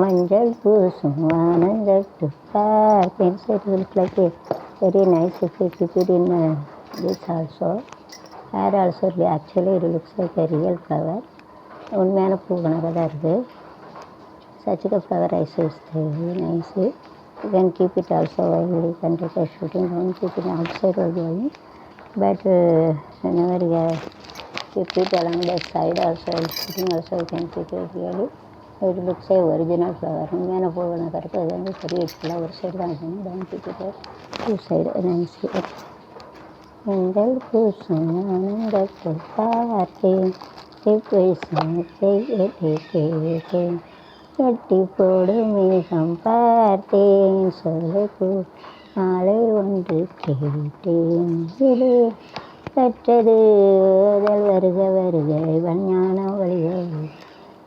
மஞ்சள் பூசும் ஆனந்தத்து பார்த்தேன். So it looks like a very nice if you keep it in this also. Hair also actually it looks like a real flower. உண்மையான பூ கணக்காக தான் இருக்குது. Such a flower I say is very nice. You can keep it also while you can take a shooting. Don't keep it outside or going. But whenever you keep it along the side also, shooting also you can keep it really. It looks like original flower. உண்மையான பூ கணக்காக இருக்குது. அது வந்து பெரிய இடத்துல ஒரு side தான் இருக்கணும். Don't keep it two side. Nice. மஞ்சள் பூசும் ஆனந்தத்தை பார்த்தேன். கேட்டேன். எட்டி போடும் மேகம் பார்த்தேன். சொல்லு மாலை ஒன்று கேட்டேன். இது கற்றது வருக வருக வஞ்ஞான வழிகள்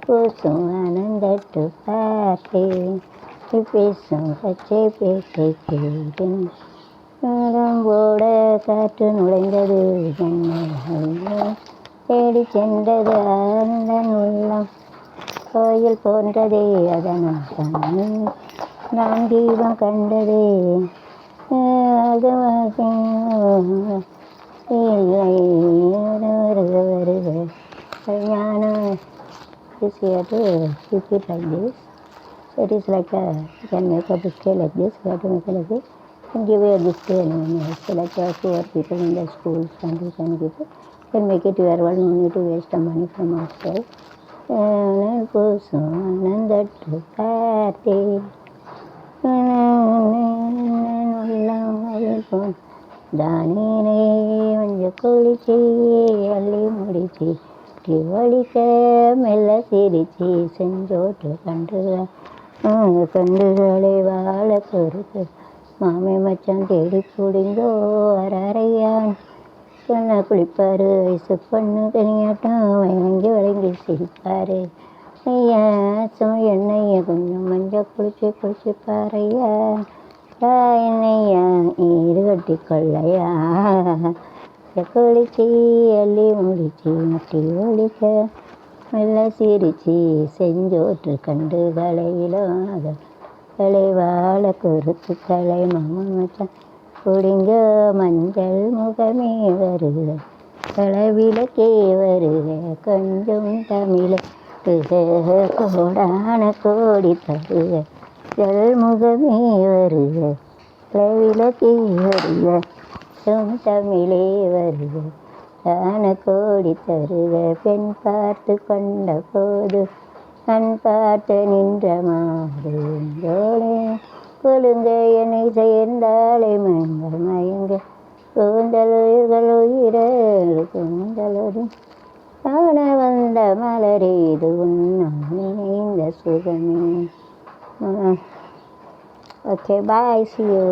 பூசும் ஆனந்தத்து பார்த்தேன். பேசும் பச்சை பேட்டை கேட்டேன். போட காற்று நுழைந்தது தேடி சென்றது அந்த உள்ளம் கோயில் போன்றதே அதனால் கண்ணு நான் தீபம் கண்டதே அது வருக வருக ஞானம் is here to keep it like this. So it is like you can make a bouquet like this. You have to make it like this and give a gift to anyone else. So like poor people in the schools and you can give it. You can make it your own. No need to waste the money from outside. பூசும் ஆனந்தத்து பார்த்தேன். தானே கொஞ்சம் குளிச்சு அள்ளி முடிச்சு வலிக்க மெல்ல சிரிச்சு செஞ்சோட்டு கண்டுகளை வாழ பொறுத்து மாமே மச்சான் தேடி பிடிங்கோ அரையான் சொன்ன குளிப்பார். வயசு பொண்ணு தனியாட்டம் வழங்கி சிரிப்பார். ஐயா என்னைய கொஞ்சம் மஞ்சள் குளிச்சு பாறையா என்னையா ஈடு கட்டி கொள்ளையா குளிச்சு அள்ளி முடிச்சு மட்டி ஒழிக்க மெல்ல சிரிச்சு செஞ்சோற்று கண்டுகளை வாழ குறுத்து கலை மாமா மச்சான் குடிங்க மஞ்சள் முகமே வருக களவிளக்கே வருக கொஞ்சம் தமிழ கோடான கோடி தருக ஜல் முகமே வருக களவிளக்கே வருக தமிழே வருக தான கோடி தருக. பெண் பார்த்து கொண்ட போது கண் பார்த்து நின்ற மாறுங்களே கொழுங்க என்னை சேர்ந்தாலே மயங்க கூந்தலுயிர்கள் உயிரல் கூந்தலரும் காண வந்த மலரே இது உன்னால் நினைந்த சுகமே. Okay, bye, see you.